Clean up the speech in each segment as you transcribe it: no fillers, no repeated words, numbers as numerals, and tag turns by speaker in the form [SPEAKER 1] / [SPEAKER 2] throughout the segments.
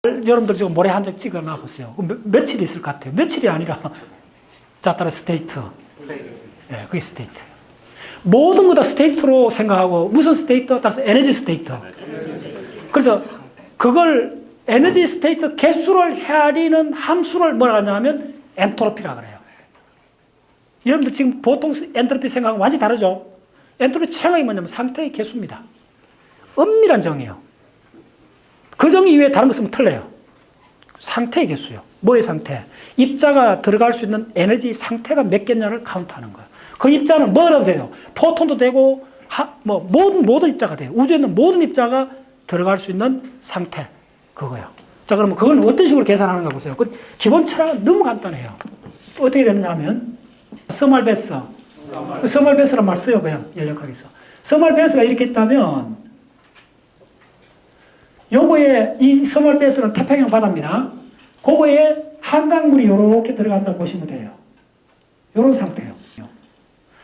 [SPEAKER 1] 여러분들 지금 모래 한 장 찍어 놔보세요. 며칠 있을 것 같아요? 며칠이 아니라 자 따라 스테이트. 예, 그게 스테이트. 모든 거 다 스테이트로 생각하고 무슨 스테이트? 따라서 에너지 스테이트. 그래서 그걸 에너지 스테이트 개수를 헤아리는 함수를 뭐라 하냐면 엔트로피라 그래요. 여러분들 지금 보통 엔트로피 생각하고 완전히 다르죠? 엔트로피 최강이 뭐냐면 상태의 개수입니다. 엄밀한 정의예요. 그 정의 이외에 다른 거 쓰면 틀려요. 상태의 개수요. 뭐의 상태? 입자가 들어갈 수 있는 에너지 상태가 몇 개냐를 카운트하는 거예요. 그 입자는 뭐라도 돼요. 포톤도 되고 모든 입자가 돼요. 우주에 있는 모든 입자가 들어갈 수 있는 상태. 그거예요. 자, 그러면 그건 어떤 식으로 계산하는가 보세요. 그 기본 철학은 너무 간단해요. 어떻게 되느냐 하면 스몰 베스란 말 써요. 그냥 연력하게 써. 스몰 베스가 이렇게 있다면 요거에 이 스몰 베스는 태평양 바다입니다. 그거에 한강물이 이렇게 들어간다고 보시면 돼요. 이런 상태예요.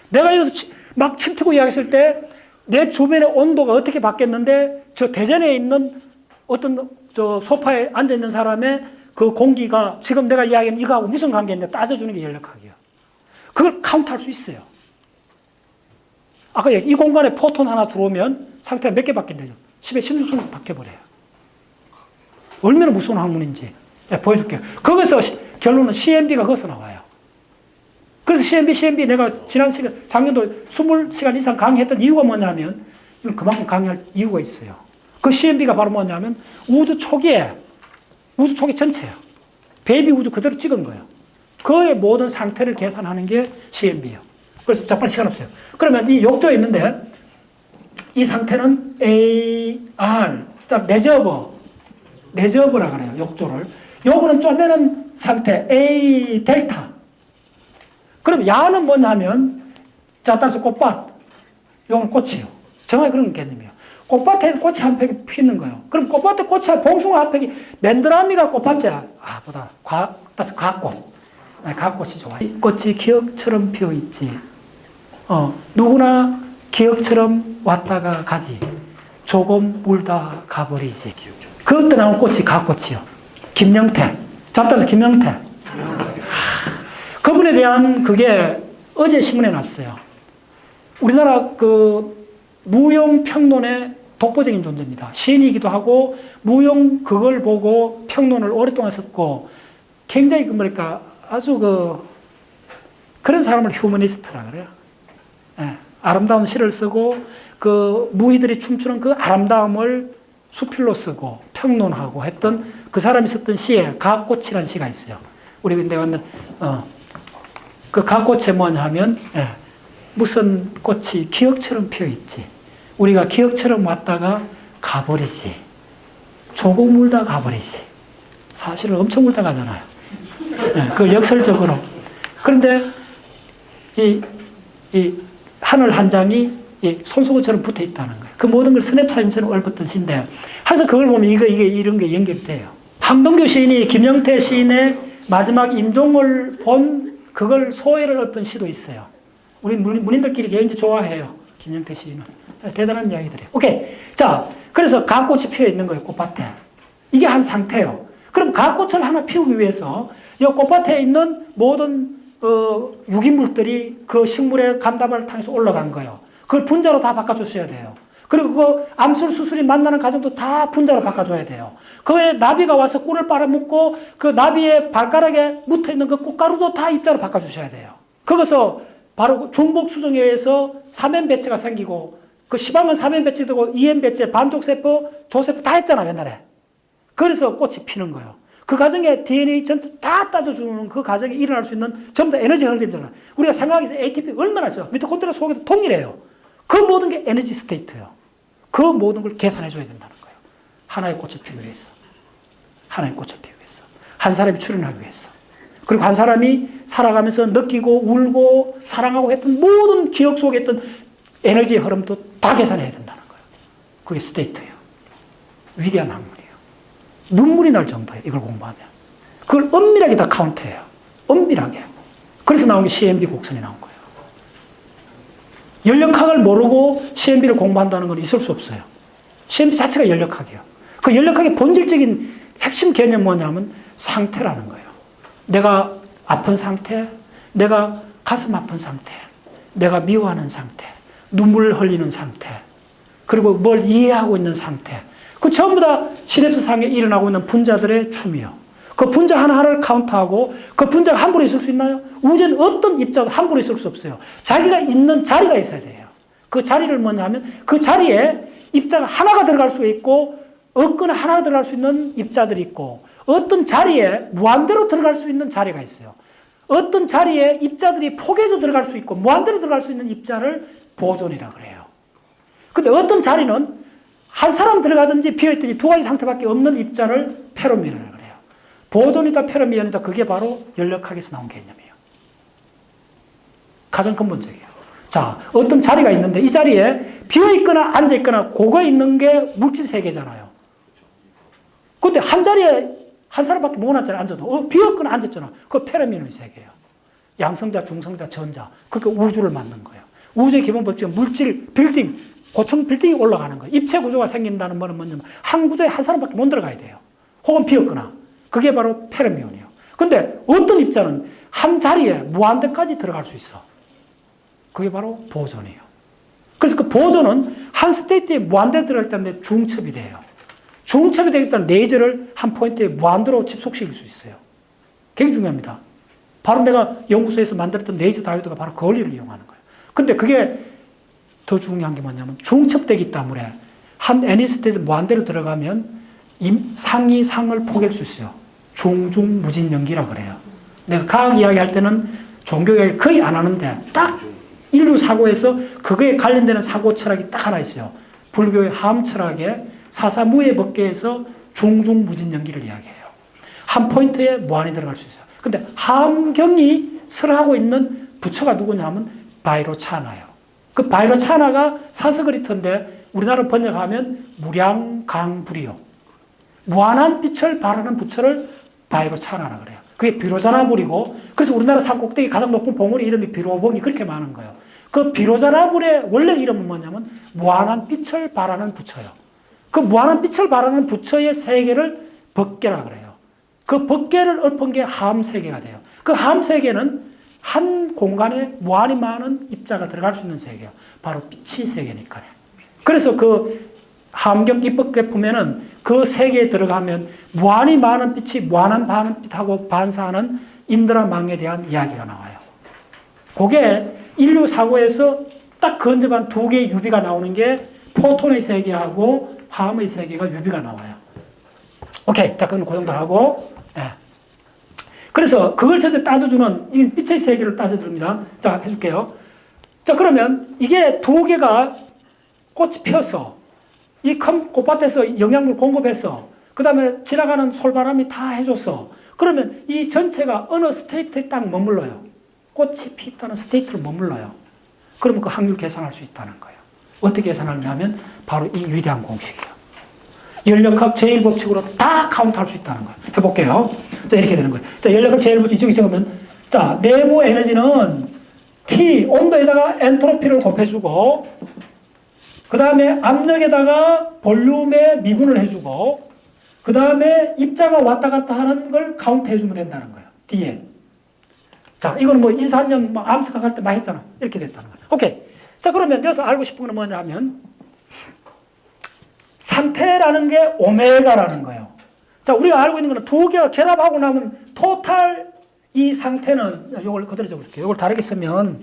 [SPEAKER 1] 내가 여기서 막 침 튀고 이야기했을 때 내 주변의 온도가 어떻게 바뀌었는데 저 대전에 있는 어떤 저 소파에 앉아 있는 사람의 그 공기가 지금 내가 이야기한 이거하고 무슨 관계인데 따져주는 게 연력학이에요. 그걸 카운트할 수 있어요. 아까 이 공간에 포톤 하나 들어오면 상태가 몇 개 바뀐대요. 10에 16수 바뀌어버려요. 얼마나 무서운 학문인지 보여줄게요. 거기서 결론은 CMB가 거기서 나와요. 그래서 CMB 내가 지난 시간, 작년도 20시간 이상 강의했던 이유가 뭐냐면, 그만큼 강의할 이유가 있어요. 그 CMB가 바로 뭐냐면, 우주 초기 전체예요. 베이비 우주 그대로 찍은 거예요. 그의 모든 상태를 계산하는 게 CMB예요. 그래서 잠깐 시간 없어요. 그러면 이 욕조에 있는데, 이 상태는 AR, 레저버라 그래요, 욕조를. 요거는 쪼매는 상태, A 델타. 그럼 야는 뭐냐면, 자, 따라서 꽃밭. 요건 꽃이요. 정확히 그런 개념이에요. 꽃밭에 꽃이 한 팩이 피는 거예요. 그럼 꽃밭에 꽃이 봉숭아 한 팩이 맨드라미가 꽃밭이야. 따라서 과꽃. 과꽃이 좋아요. 꽃이 기억처럼 피어 있지. 누구나 기억처럼 왔다가 가지. 조금 울다 가버리지. 그때 나온 꽃이 가꽃이요. 김영태. 자, 따라서 김영태. 그분에 대한 그게 어제 신문에 났어요. 우리나라 그 무용평론의 독보적인 존재입니다. 시인이기도 하고 무용 그걸 보고 평론을 오랫동안 썼고 굉장히 아주 그런 사람을 휴머니스트라 그래요. 예, 아름다운 시를 쓰고 그 무희들이 춤추는 그 아름다움을 수필로 쓰고 평론하고 했던 그 사람이 썼던 시에 가꽃이라는 시가 있어요. 우리 근데 그 가꽃에 뭐냐 하면 무슨 꽃이 기억처럼 피어 있지. 우리가 기억처럼 왔다가 가버리지. 조금 울다 가버리지. 사실은 엄청 울다 가잖아요. 그 역설적으로. 그런데 이 하늘 한 장이 손수건처럼 붙어 있다는 거예요. 그 모든 걸 스냅 사진처럼 얽었던 시인데, 항상 그걸 보면 이런 게 연결돼요. 함동규 시인이 김영태 시인의 마지막 임종을 본 그걸 소회를 읊은 시도 있어요. 우리 문인들끼리 굉장히 좋아해요. 김영태 시인은. 대단한 이야기들이에요. 오케이. 자, 그래서 가꽃이 피어 있는 거예요. 꽃밭에. 이게 한 상태예요. 그럼 가꽃을 하나 피우기 위해서 이 꽃밭에 있는 모든 유기물들이 그 식물의 간담을 통해서 올라간 거예요. 그걸 분자로 다 바꿔주셔야 돼요. 그리고 그 암술 수술이 만나는 과정도 다 분자로 바꿔줘야 돼요. 그에 나비가 와서 꿀을 빨아먹고 그 나비의 발가락에 묻어있는 그 꽃가루도 다 입자로 바꿔주셔야 돼요. 거기서 바로 중복 수정에 의해서 3N 배체가 생기고 그 시방은 3N 배체되고 2N 배체, 반족세포, 조세포 다 했잖아 옛날에. 그래서 꽃이 피는 거예요. 그 과정에 DNA 전체 다 따져주는 그 과정에 일어날 수 있는 전부 다 에너지 흐름들이잖아. 우리가 생각해서 ATP 얼마나 있어요. 미토콘드리아 속에도 동일해요. 그 모든 게 에너지 스테이트예요. 그 모든 걸 계산해줘야 된다는 거예요. 하나의 꽃을 피우기 위해서. 하나의 꽃을 피우기 위해서. 한 사람이 출연하기 위해서. 그리고 한 사람이 살아가면서 느끼고 울고 사랑하고 했던 모든 기억 속에 있던 에너지의 흐름도 다 계산해야 된다는 거예요. 그게 스테이트예요. 위대한 학문이에요. 눈물이 날 정도예요. 이걸 공부하면. 그걸 엄밀하게 다 카운트해요. 엄밀하게. 그래서 나온 게 CMB 곡선이 나온 거예요. 연력학을 모르고 CMB를 공부한다는 건 있을 수 없어요. CMB 자체가 연력학이에요. 그 연력학의 본질적인 핵심 개념은 뭐냐면 상태라는 거예요. 내가 아픈 상태, 내가 가슴 아픈 상태, 내가 미워하는 상태, 눈물 흘리는 상태, 그리고 뭘 이해하고 있는 상태. 그 전부 다 시냅스상에 일어나고 있는 분자들의 춤이요. 그 분자 하나하나를 카운트하고 그 분자가 함부로 있을 수 있나요? 우주에는 어떤 입자도 함부로 있을 수 없어요. 자기가 있는 자리가 있어야 돼요. 그 자리를 뭐냐 하면 그 자리에 입자가 하나가 들어갈 수 있고 없거나 하나가 들어갈 수 있는 입자들이 있고 어떤 자리에 무한대로 들어갈 수 있는 자리가 있어요. 어떤 자리에 입자들이 포개져 들어갈 수 있고 무한대로 들어갈 수 있는 입자를 보존이라 그래요. 근데 어떤 자리는 한 사람 들어가든지 비어있든지 두 가지 상태밖에 없는 입자를 페르미온이라고 그래요. 보존이다 페르미온이다 그게 바로 연력학에서 나온 개념이에요. 가장 근본적이에요. 자, 어떤 자리가 있는데 이 자리에 비어있거나 앉아있거나 고거 있는 게 물질 세계잖아요. 근데 한 자리에 한 사람밖에 못 앉잖아요. 앉아도. 비었거나 앉았잖아. 그거 페르미온의 세계예요. 양성자, 중성자, 전자. 그게 우주를 만든 거예요. 우주의 기본 법칙은 물질, 빌딩, 고층 빌딩이 올라가는 거예요. 입체 구조가 생긴다는 말은 뭐냐면 한 구조에 한 사람밖에 못 들어가야 돼요. 혹은 비었거나. 그게 바로 페르미온이에요. 근데 어떤 입자는 한 자리에 무한대까지 들어갈 수 있어. 그게 바로 보존이에요. 그래서 그 보존은 한 스테이트에 무한대 들어갈 때문에 중첩이 돼요. 중첩이 되기 때문에 레이저를 한 포인트에 무한대로 집속시킬 수 있어요. 굉장히 중요합니다. 바로 내가 연구소에서 만들었던 레이저 다이오드가 바로 그 원리를 이용하는 거예요. 근데 그게 더 중요한 게 뭐냐면 중첩되기 때문에 한 애니스테이트 무한대로 들어가면 상이 상을 포개할 수 있어요. 중중무진연기라고 그래요. 내가 과학 이야기할 때는 종교 이야기 거의 안 하는데 딱 인류 사고에서 그거에 관련되는 사고 철학이 딱 하나 있어요. 불교의 하암 철학에 사사무의 법계에서 중중무진연기를 이야기해요. 한 포인트에 무한이 들어갈 수 있어요. 근데 하암경이 설하고 있는 부처가 누구냐 하면 바이로차나예요. 그 바이로차나가 산스크리트인데 우리나라로 번역하면 무량강불이요. 무한한 빛을 발하는 부처를 바이로차나라 그래요. 그게 비로자나불이고 그래서 우리나라 산 꼭대기 가장 높은 봉우리 이름이 비로봉이 그렇게 많은 거예요. 그 비로자나불의 원래 이름은 뭐냐면 무한한 빛을 발하는 부처예요. 그 무한한 빛을 발하는 부처의 세계를 법계라 그래요. 그 법계를 엎은 게 하암세계가 돼요. 그 하암세계는 한 공간에 무한히 많은 입자가 들어갈 수 있는 세계예요. 바로 빛의 세계니까요. 그래서 그 하암경 입법계 보면은 그 세계에 들어가면 무한히 많은 빛이 무한한 많은 빛하고 반사하는 인드라망에 대한 이야기가 나와요. 그게 인류 사고에서 딱 근접한 두 개의 유비가 나오는 게 포톤의 세계하고 화음의 세계가 유비가 나와요. 오케이. 자, 그건 그 정도 하고. 네. 그래서 그걸 전체 따져주는 이 빛의 세계를 따져드립니다. 자, 해줄게요. 자, 그러면 이게 두 개가 꽃이 피었어. 이 큰 꽃밭에서 영양물 공급했어. 그 다음에 지나가는 솔바람이 다 해줬어. 그러면 이 전체가 어느 스테이트에 딱 머물러요. 꽃이 피었다는 스테이트로 머물러요. 그러면 그 확률 계산할 수 있다는 거예요. 어떻게 계산하냐면 바로 이 위대한 공식이에요. 연력학 제1법칙으로 다 카운트할 수 있다는 거예요. 해볼게요. 자, 이렇게 되는 거예요. 자, 연력학 제1법칙 저기 적으면 자, 내부 에너지는 T, 온도에다가 엔트로피를 곱해주고 그 다음에 압력에다가 볼륨에 미분을 해주고 그 다음에 입자가 왔다 갔다 하는 걸 카운트 해주면 된다는 거예요. Dn. 자, 이거는 뭐 인산염 뭐 암석학 할 때 많이 했잖아. 이렇게 됐다는 거예요. 오케이. 자, 그러면 여기서 알고 싶은 건 뭐냐 하면 상태라는 게 오메가라는 거예요. 자, 우리가 알고 있는 거는 두 개가 결합하고 나면 토탈 이 상태는 이걸 그대로 적어줄게요. 이걸 다르게 쓰면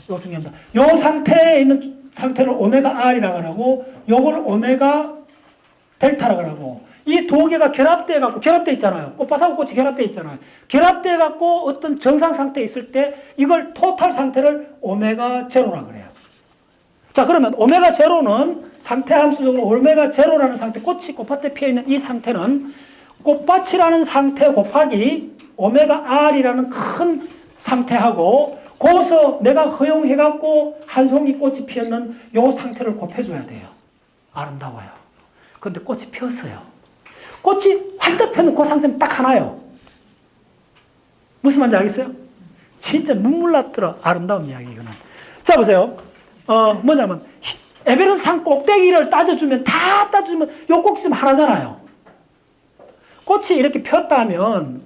[SPEAKER 1] 이거 중요합니다. 이 상태에 있는 상태를 오메가 R이라고 하고 이걸 오메가 델타라고 하고 이 두 개가 결합돼 갖고 결합돼 있잖아요. 꽃밭하고 꽃이 결합돼 있잖아요. 결합돼 갖고 어떤 정상 상태에 있을 때 이걸 토탈 상태를 오메가 제로라고 그래요. 자, 그러면 오메가 제로는 상태 함수적으로 오메가 제로라는 상태, 꽃이 꽃밭에 피어 있는 이 상태는 꽃밭이라는 상태 곱하기 오메가 R이라는 큰 상태하고 거기서 내가 허용해갖고 한 송이 꽃이 피었는 요 상태를 곱해줘야 돼요. 아름다워요. 그런데 꽃이 피었어요. 꽃이 활짝 펴는 그 상태는 딱 하나요. 무슨 말인지 알겠어요? 진짜 눈물 났더라. 아름다운 이야기 이거는. 자, 보세요. 뭐냐면 에베레스트 산 꼭대기를 따져주면 다 따져주면 요 꼭지점 하나잖아요. 꽃이 이렇게 폈다면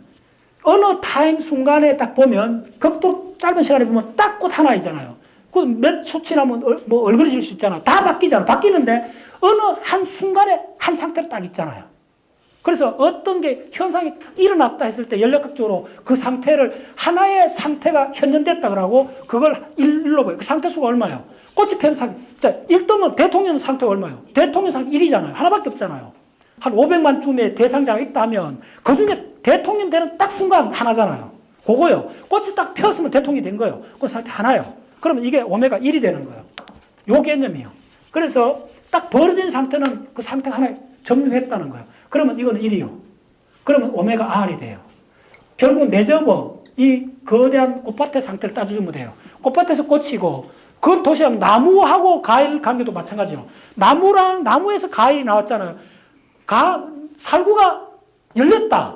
[SPEAKER 1] 어느 타임 순간에 딱 보면 극도로 짧은 시간에 보면 딱 꽃 하나 있잖아요. 그 몇 초 지나면 뭐 얼그러질 수 있잖아. 다 바뀌잖아. 바뀌는데 어느 한 순간에 한 상태로 딱 있잖아요. 그래서 어떤 게 현상이 일어났다 했을 때 연력학적으로 그 상태를 하나의 상태가 현존됐다 그러고 그걸 일로 보여요. 그 상태 수가 얼마예요? 꽃이 펴는 상태. 자, 1도면 대통령 상태가 얼마예요? 대통령 상태 1이잖아요. 하나밖에 없잖아요. 한 500만 쯤의 대상자가 있다면 그 중에 대통령 되는 딱 순간 하나잖아요. 그거요. 꽃이 딱 폈으면 대통령이 된 거예요. 그 상태 하나요. 그러면 이게 오메가 1이 되는 거예요. 요 개념이에요. 그래서 딱 벌어진 상태는 그 상태가 하나 점유했다는 거예요. 그러면 이거는 1이요. 그러면 오메가 R이 돼요. 결국 내접어 이 거대한 꽃밭의 상태를 따져주면 돼요. 꽃밭에서 꽃이고 그 도시하면 나무하고 과일 관계도 마찬가지요. 나무에서 과일이 나왔잖아요. 살구가 열렸다.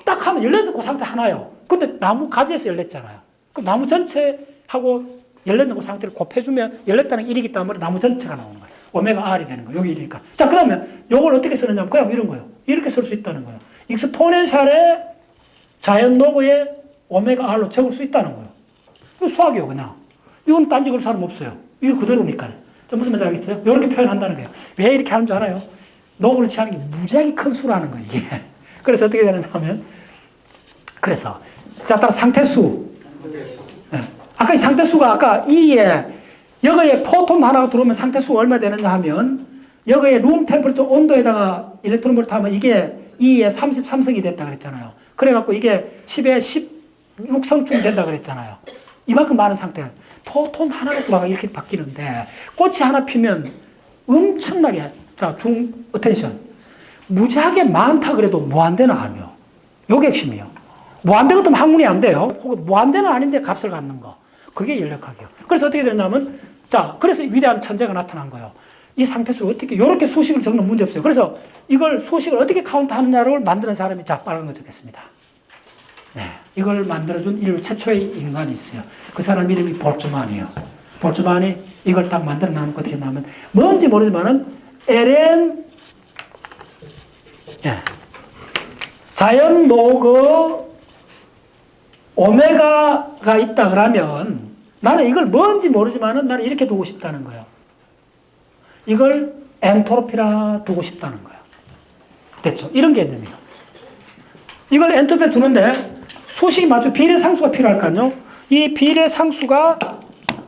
[SPEAKER 1] 딱 하면 열렸는 그 상태 하나요. 근데 나무 가지에서 열렸잖아요. 그 나무 전체하고 열렸는 그 상태를 곱해주면 열렸다는 1이기 때문에 나무 전체가 나오는 거예요. 오메가 R이 되는 거예요. 여기 1이니까. 자, 그러면 이걸 어떻게 쓰느냐면 그냥 이런 거예요. 이렇게 쓸 수 있다는 거예요. 익스포넨셜의 자연 노고에 오메가 R로 적을 수 있다는 거예요. 이거 수학이요, 그냥. 이건 딴지 걸 사람 없어요. 이거 그대로니까. 자, 무슨 말인지 알겠어요? 이렇게 표현한다는 거예요. 왜 이렇게 하는 줄 알아요? 노고를 취하는 게 무지하게 큰 수라는 거예요, 이게. 그래서 어떻게 되는지 하면, 그래서. 자, 따라 상태수. 네. 아까 이 상태수가 아까 2에 여기에 포톤 하나가 들어오면 상태수가 얼마 되느냐 하면 여기에 룸 템퍼러처 온도에다가 일렉트론 볼트 하면 이게 2에 33성이 됐다 그랬잖아요. 그래갖고 이게 10에 16성쯤 된다 그랬잖아요. 이만큼 많은 상태가 포톤 하나가 들어가 이렇게 바뀌는데 꽃이 하나 피면 엄청나게 자, 어텐션 무지하게 많다 그래도 무한대는 아니요. 요게 핵심이에요. 무한대 같으면 학문이 안 돼요. 무한대는 아닌데 값을 갖는 거. 그게 연력학이에요. 그래서 어떻게 되냐면 자, 그래서 위대한 천재가 나타난 거예요. 이 상태수를 어떻게, 이렇게 수식을 적으면 문제 없어요. 그래서 이걸 수식을 어떻게 카운트하느냐를 만드는 사람이 자, 빨간 거 적겠습니다. 네. 이걸 만들어준 인류 최초의 인간이 있어요. 그 사람 이름이 볼츠만이에요. 볼츠만이 이걸 딱 만들어 놓으면 어떻게 나오면, 뭔지 모르지만은, 자연 노그 오메가가 있다 그러면 나는 이걸 뭔지 모르지만은 나는 이렇게 두고 싶다는 거예요. 이걸 엔트로피라 두고 싶다는 거예요. 됐죠? 이런 개념이에요. 이걸 엔트로피에 두는데 수식이 맞죠? 비례 상수가 필요할까요? 이 비례 상수가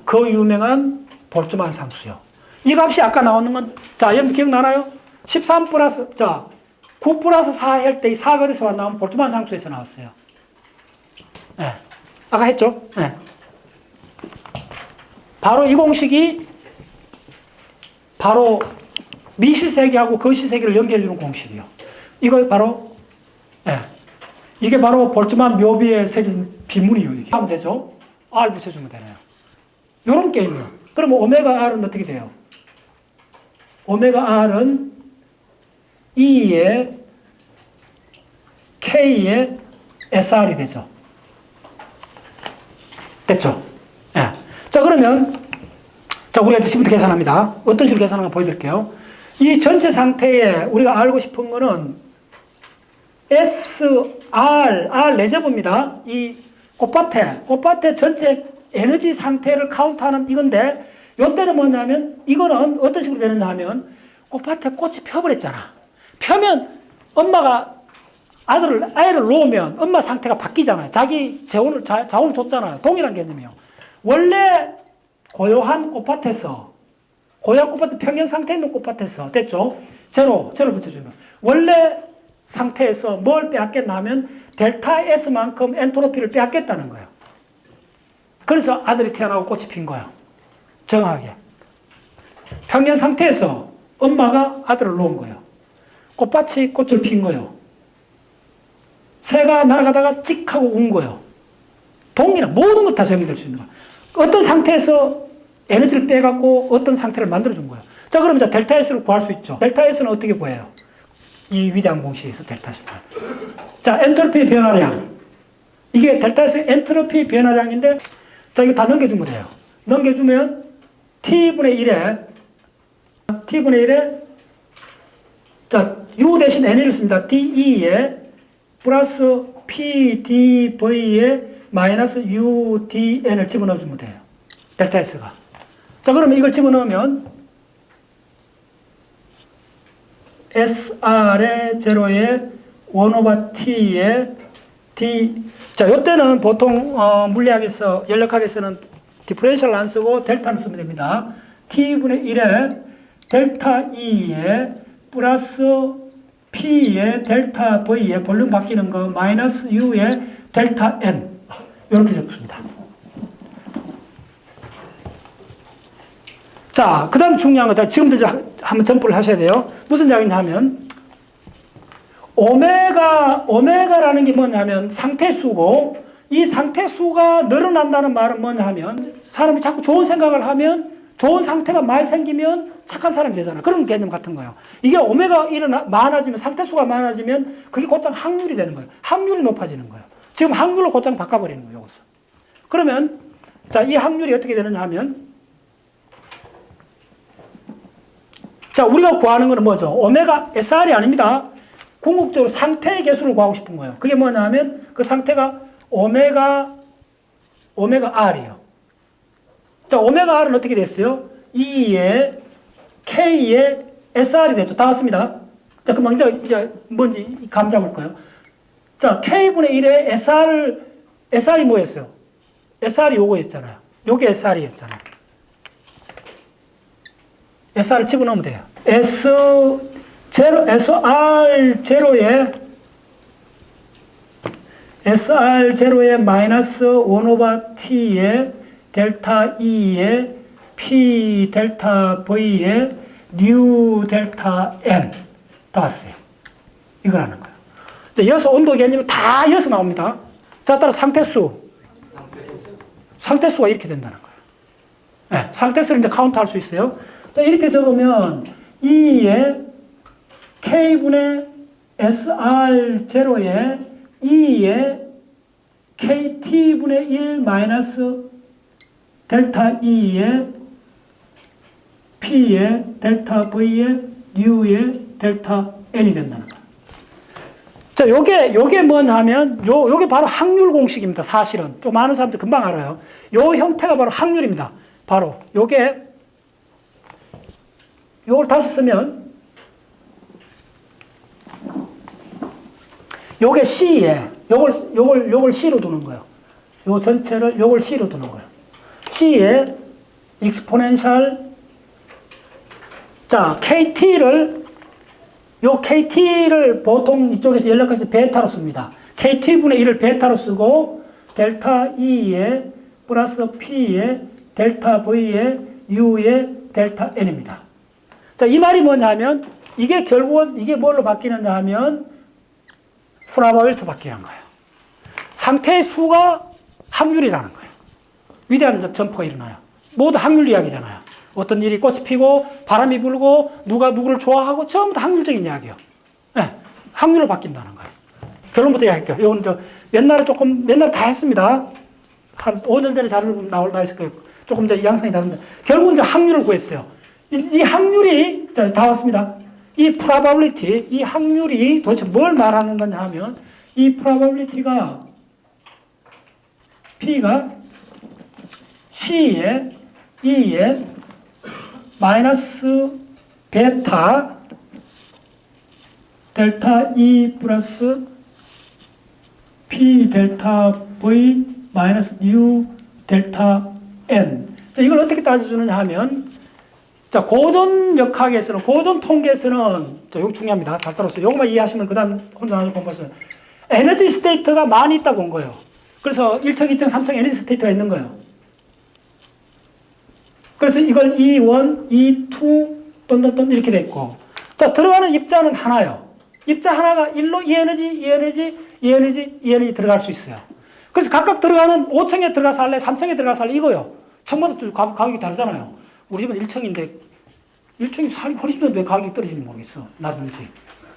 [SPEAKER 1] 그 유명한 볼츠만 상수요. 이 값이 아까 나오는 건, 자, 여러분 기억나나요? 13 플러스, 자, 9 플러스 4 할 때 이 4가 어디서 나오면 볼츠만 상수에서 나왔어요. 네. 아까 했죠? 네. 바로 이 공식이 바로 미시세계하고 거시세계를 연결해주는 공식이요. 이거 바로, 네. 이게 바로 볼츠만 묘비에 새긴 비문이요. 이게 하면 되죠? R 붙여주면 되네요. 요런 게임이요. 그러면 오메가 R은 어떻게 돼요? 오메가 R은 E에 K에 SR이 되죠. 됐죠? 예. 네. 자, 그러면, 자, 우리가 지금부터 계산합니다. 어떤 식으로 계산하는가 보여드릴게요. 이 전체 상태에 우리가 알고 싶은 거는 R 레저브입니다. 이 꽃밭의 전체 에너지 상태를 카운트하는 이건데, 요때는 뭐냐면, 이거는 어떤 식으로 되느냐 하면, 꽃밭에 꽃이 펴버렸잖아. 펴면 엄마가 아이를 놓으면 엄마 상태가 바뀌잖아요. 자기 자원을 줬잖아요. 동일한 개념이에요. 원래 고요한 꽃밭에서, 평형 상태에 있는 꽃밭에서, 됐죠? 제로 붙여주면. 원래 상태에서 뭘 빼앗겠나 하면 델타 S만큼 엔트로피를 빼앗겠다는 거예요. 그래서 아들이 태어나고 꽃이 핀 거예요. 정확하게. 평형 상태에서 엄마가 아들을 놓은 거예요. 꽃밭이 꽃을 핀 거예요. 새가 날아가다가 찍 하고 운 거예요. 동일한 모든 것 다 적용될 수 있는 거예요. 어떤 상태에서 에너지를 빼갖고 어떤 상태를 만들어준 거예요. 자, 그럼 이제 델타 S를 구할 수 있죠. 델타 S는 어떻게 구해요? 이 위대한 공식에서 델타 S를. 자, 엔트로피 변화량. 이게 델타 S 엔트로피 변화량인데, 자, 이거 다 넘겨주면 돼요. 넘겨주면 T분의 1에, 자, U 대신 N을 씁니다. DE에 플러스 PDV에 마이너스 UDN을 집어넣어주면 돼요. 델타 S가. 자, 그러면 이걸 집어넣으면 SR의 제로에 1/T에 D. 자, 요때는 보통 물리학에서, 연력학에서는 디퍼런셜 안 쓰고 델타를 쓰면 됩니다. T분의 1에 델타 E에 플러스 P에 델타 V에 볼륨 바뀌는 거 마이너스 U에 델타 N. 이렇게 적습니다. 자, 그 다음 중요한 거, 지금부터 한번 점프를 하셔야 돼요. 무슨 이야기냐 하면, 오메가라는 게 뭐냐면 상태수고, 이 상태수가 늘어난다는 말은 뭐냐 하면, 사람이 자꾸 좋은 생각을 하면, 좋은 상태가 많이 생기면 착한 사람이 되잖아. 그런 개념 같은 거예요. 이게 오메가 1은 많아지면, 상태수가 많아지면, 그게 곧장 확률이 되는 거예요. 확률이 높아지는 거예요. 지금 확률로 곧장 바꿔버리는 거예요, 여기서. 그러면, 자, 이 확률이 어떻게 되느냐 하면, 자, 우리가 구하는 거는 뭐죠? 오메가 SR이 아닙니다. 궁극적으로 상태의 개수를 구하고 싶은 거예요. 그게 뭐냐 하면 그 상태가 오메가 R이에요. 자, 오메가 R은 어떻게 됐어요? E에 K에 SR이 됐죠. 다 왔습니다. 자, 그럼 이제 뭔지 감 잡을 거예요. 자, K분의 1에 SR이 뭐였어요? SR이 요거였잖아요. 요게 SR이었잖아요. SR을 집어넣으면 돼요. SR0에 마이너스 1/T에 델타 E에 P 델타 V에 뉴 델타 N 다 왔어요. 이거라는 거예요. 이어서 온도 개념이 다 이어서 나옵니다. 자, 따라 상태수가 이렇게 된다는 거예요. 네, 상태수를 이제 카운트 할 수 있어요. 자, 이렇게 적으면 E에 K분의 SR0에 E에 KT분의 1 마이너스 델타 E에 P에 델타 V에 U에 델타 N이 된다는 거예요. 자, 요게 뭐냐 하면, 요게 바로 확률 공식입니다. 사실은. 좀 많은 사람들 금방 알아요. 요 형태가 바로 확률입니다. 바로 요게 요걸 다시 쓰면 요게 C에 요걸 C로 두는 거예요. 요 전체를 요걸 C로 두는 거예요. C에 익스포넨셜 자, KT를 보통 이쪽에서 연락해서 베타로 씁니다. KT분의 1을 베타로 쓰고 델타 E에 플러스 P에 델타 V에 U에 델타 N입니다. 자, 이 말이 뭐냐면 이게 결국은 이게 뭘로 바뀌느냐 하면 프라바빌리티 바뀌는 거예요. 상태의 수가 확률이라는 거예요. 위대한 점퍼가 일어나요. 모두 확률 이야기잖아요. 어떤 일이 꽃이 피고 바람이 불고 누가 누구를 좋아하고 전부 다 확률적인 이야기예요. 네, 확률로 바뀐다는 거예요. 결론부터 이야기할게요. 이건 옛날에 다 했습니다. 한 5년 전에 자료를 나올라 했을 거예요. 조금 이제 양상이 다른데 결국은 이제 확률을 구했어요. 이 확률이 다 왔습니다. 이 probability, 이 확률이 도대체 뭘 말하는 거냐 하면 이 probability가 P가 C에 E에 마이너스 베타 델타 E 플러스 P 델타 V 마이너스 U 델타 N. 자, 이걸 어떻게 따져주느냐 하면 자, 고전역학에서는, 고전 통계에서는, 자, 이거 중요합니다. 잘 따라오세요. 이것만 이해하시면 그 다음 혼자 나중에 공부하세요. 에너지 스테이트가 많이 있다고 본 거예요. 그래서 1층, 2층, 3층 에너지 스테이트가 있는 거예요. 그래서 이걸 E1, E2, 똔똔똔 이렇게 돼 있고. 자, 들어가는 입자는 하나요. 입자 하나가 1로 이 에너지 들어갈 수 있어요. 그래서 각각 들어가는 5층에 들어가서 할래, 3층에 들어가서 할래 이거요. 층마다 가격이 다르잖아요. 우리 집은 1층인데 1층이 살기 훨씬 좋은데 왜 가격이 떨어지는지 모르겠어. 낮은지.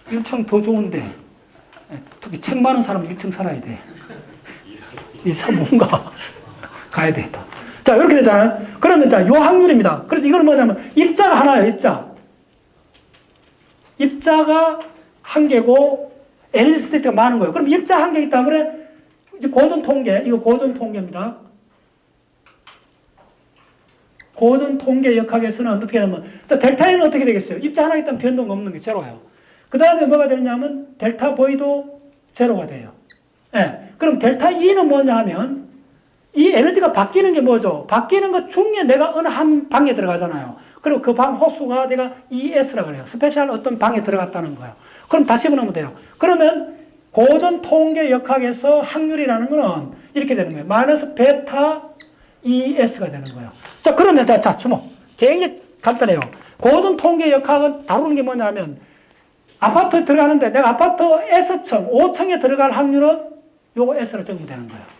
[SPEAKER 1] 1층 더 좋은데 특히 책 많은 사람은 1층 살아야 돼. 이 뭔가 가야 돼. 자, 이렇게 되잖아요. 그러면 자, 요 확률입니다. 그래서 이걸 뭐냐면 입자가 하나예요. 입자가 한 개고 에너지 스테이트가 많은 거예요. 그럼 입자 한 개 있다 그래? 이제 고전 통계, 이거 고전 통계입니다. 고전 통계 역학에서는 어떻게 하냐면, 자, 델타 E는 어떻게 되겠어요? 입자 하나 있다면 변동 없는 게 제로예요. 그 다음에 뭐가 되느냐면, 델타 V도 제로가 돼요. 예. 그럼 델타 E는 뭐냐 하면, 이 에너지가 바뀌는 게 뭐죠? 바뀌는 것 중에 내가 어느 한 방에 들어가잖아요. 그리고 그 방 호수가 내가 ES라고 그래요. 스페셜 어떤 방에 들어갔다는 거예요. 그럼 다시 해보면 돼요. 그러면 고전 통계 역학에서 확률이라는 거는 이렇게 되는 거예요. 마이너스 베타 ES가 되는 거예요. 자, 그러면 자, 주목. 굉장히 간단해요. 고전 통계 역학은 다루는 게 뭐냐면, 아파트에 들어가는데 내가 아파트 S층, 5층에 들어갈 확률은 요거 S로 적용되는 거예요.